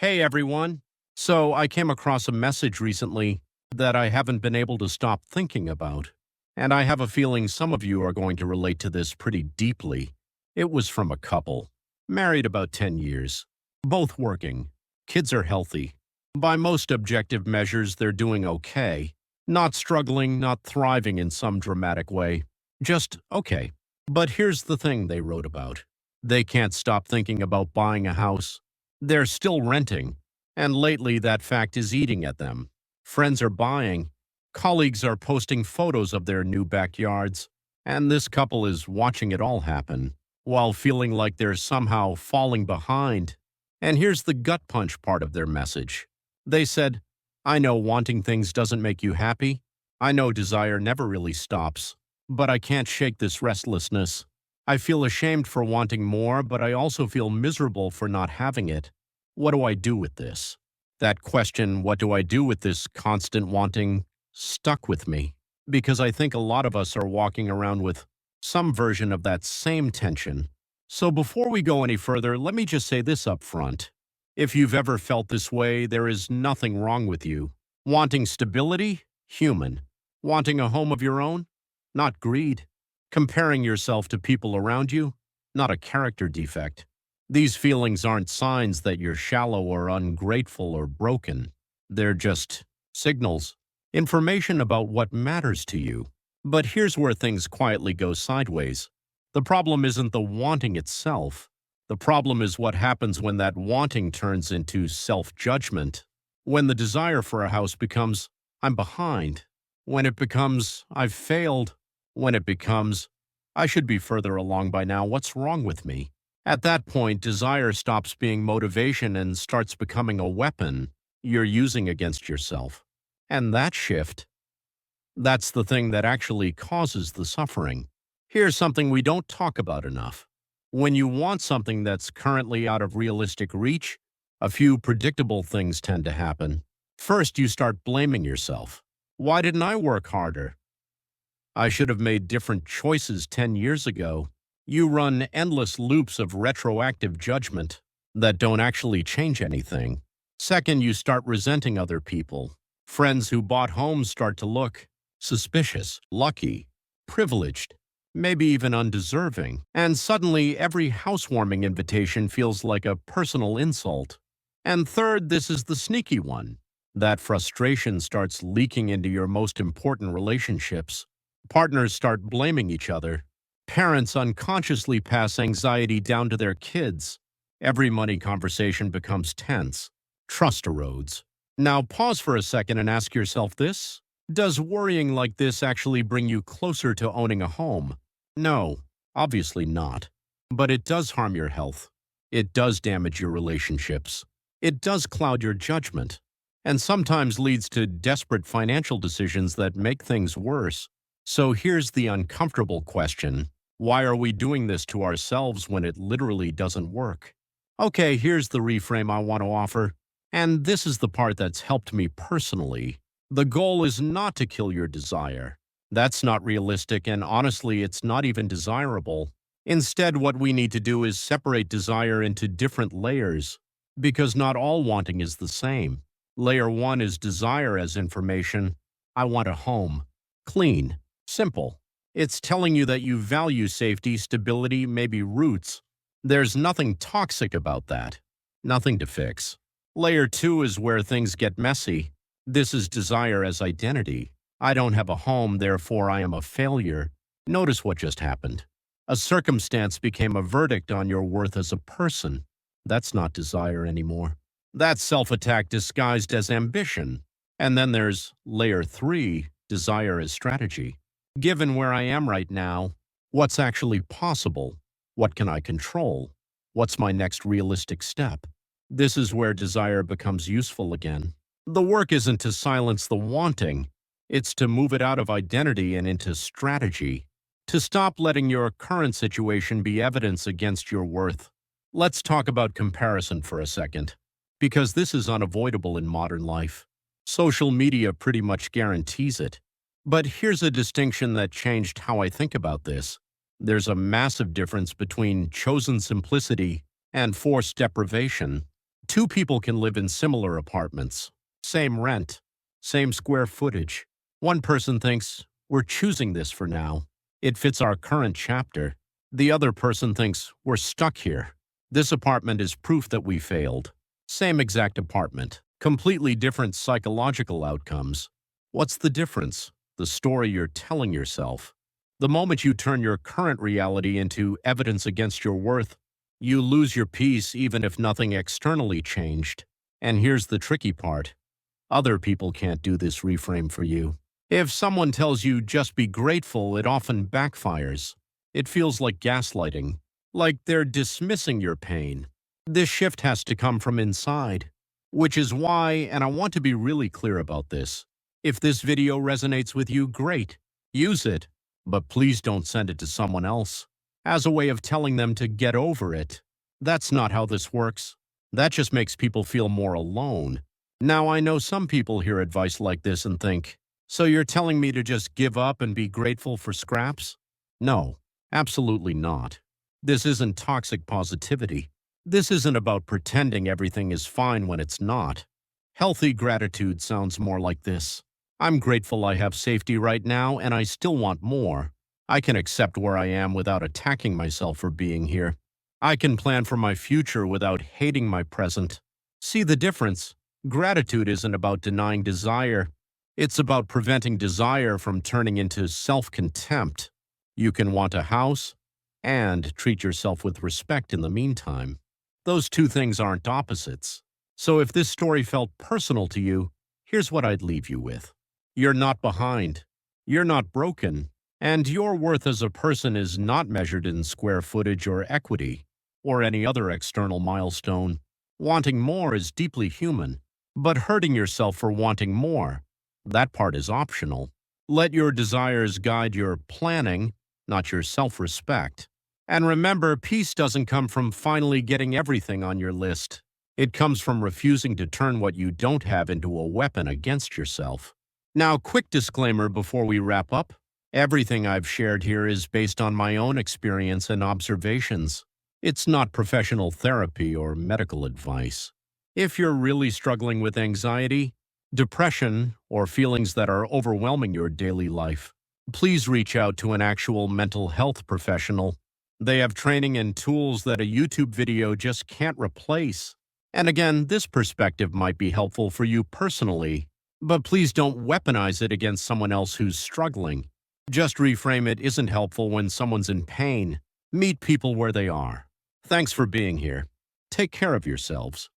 Hey everyone. So I came across a message recently that I haven't been able to stop thinking about. And I have a feeling some of you are going to relate to this pretty deeply. It was from a couple, married about 10 years, both working. Kids are healthy. By most objective measures, they're doing okay. Not struggling, not thriving in some dramatic way. Just okay. But here's the thing they wrote about. They can't stop thinking about buying a house. They're still renting, and lately that fact is eating at them. Friends are buying, colleagues are posting photos of their new backyards, and this couple is watching it all happen, while feeling like they're somehow falling behind. And here's the gut punch part of their message. They said, I know wanting things doesn't make you happy. I know desire never really stops. But I can't shake this restlessness. I feel ashamed for wanting more, but I also feel miserable for not having it. What do I do with this? That question, what do I do with this constant wanting, stuck with me. Because I think a lot of us are walking around with some version of that same tension. So before we go any further, let me just say this up front. If you've ever felt this way, there is nothing wrong with you. Wanting stability? Human. Wanting a home of your own? Not greed. Comparing yourself to people around you? Not a character defect. These feelings aren't signs that you're shallow or ungrateful or broken. They're just signals, information about what matters to you. But here's where things quietly go sideways. The problem isn't the wanting itself. The problem is what happens when that wanting turns into self-judgment. When the desire for a house becomes, I'm behind. When it becomes, I've failed. When it becomes, I should be further along by now, what's wrong with me? At that point, desire stops being motivation and starts becoming a weapon you're using against yourself. And that shift, that's the thing that actually causes the suffering. Here's something we don't talk about enough. When you want something that's currently out of realistic reach, a few predictable things tend to happen. First, you start blaming yourself. Why didn't I work harder? I should have made different choices 10 years ago. You run endless loops of retroactive judgment that don't actually change anything. Second, you start resenting other people. Friends who bought homes start to look suspicious, lucky, privileged, maybe even undeserving. And suddenly, every housewarming invitation feels like a personal insult. And third, this is the sneaky one. That frustration starts leaking into your most important relationships. Partners start blaming each other. Parents unconsciously pass anxiety down to their kids. Every money conversation becomes tense. Trust erodes. Now pause for a second and ask yourself this. Does worrying like this actually bring you closer to owning a home? No, obviously not. But it does harm your health. It does damage your relationships. It does cloud your judgment. And sometimes leads to desperate financial decisions that make things worse. So here's the uncomfortable question. Why are we doing this to ourselves when it literally doesn't work? Okay, here's the reframe I want to offer. And this is the part that's helped me personally. The goal is not to kill your desire. That's not realistic, and honestly, it's not even desirable. Instead, what we need to do is separate desire into different layers, because not all wanting is the same. Layer 1 is desire as information. I want a home. Clean. Simple. It's telling you that you value safety, stability, maybe roots. There's nothing toxic about that. Nothing to fix. Layer 2 is where things get messy. This is desire as identity. I don't have a home, therefore I am a failure. Notice what just happened. A circumstance became a verdict on your worth as a person. That's not desire anymore. That's self-attack disguised as ambition. And then there's layer 3, desire as strategy. Given where I am right now, what's actually possible? What can I control? What's my next realistic step? This is where desire becomes useful again. The work isn't to silence the wanting. It's to move it out of identity and into strategy. To stop letting your current situation be evidence against your worth. Let's talk about comparison for a second, because this is unavoidable in modern life. Social media pretty much guarantees it. But here's a distinction that changed how I think about this. There's a massive difference between chosen simplicity and forced deprivation. Two people can live in similar apartments, same rent, same square footage. One person thinks, we're choosing this for now. It fits our current chapter. The other person thinks, we're stuck here. This apartment is proof that we failed. Same exact apartment, completely different psychological outcomes. What's the difference? The story you're telling yourself. The moment you turn your current reality into evidence against your worth, you lose your peace even if nothing externally changed. And here's the tricky part. Other people can't do this reframe for you. If someone tells you just be grateful, it often backfires. It feels like gaslighting, like they're dismissing your pain. This shift has to come from inside, which is why, and I want to be really clear about this, if this video resonates with you, great, use it, but please don't send it to someone else as a way of telling them to get over it. That's not how this works. That just makes people feel more alone. Now, I know some people hear advice like this and think, so you're telling me to just give up and be grateful for scraps? No, absolutely not. This isn't toxic positivity. This isn't about pretending everything is fine when it's not. Healthy gratitude sounds more like this. I'm grateful I have safety right now, and I still want more. I can accept where I am without attacking myself for being here. I can plan for my future without hating my present. See the difference? Gratitude isn't about denying desire. It's about preventing desire from turning into self-contempt. You can want a house and treat yourself with respect in the meantime. Those two things aren't opposites. So if this story felt personal to you, here's what I'd leave you with. You're not behind. You're not broken. And your worth as a person is not measured in square footage or equity, or any other external milestone. Wanting more is deeply human, but hurting yourself for wanting more, that part is optional. Let your desires guide your planning, not your self-respect. And remember, peace doesn't come from finally getting everything on your list. It comes from refusing to turn what you don't have into a weapon against yourself. Now, quick disclaimer before we wrap up. Everything I've shared here is based on my own experience and observations. It's not professional therapy or medical advice. If you're really struggling with anxiety, depression, or feelings that are overwhelming your daily life, please reach out to an actual mental health professional. They have training and tools that a YouTube video just can't replace. And again, this perspective might be helpful for you personally, but please don't weaponize it against someone else who's struggling. Just reframe it isn't helpful when someone's in pain. Meet people where they are. Thanks for being here. Take care of yourselves.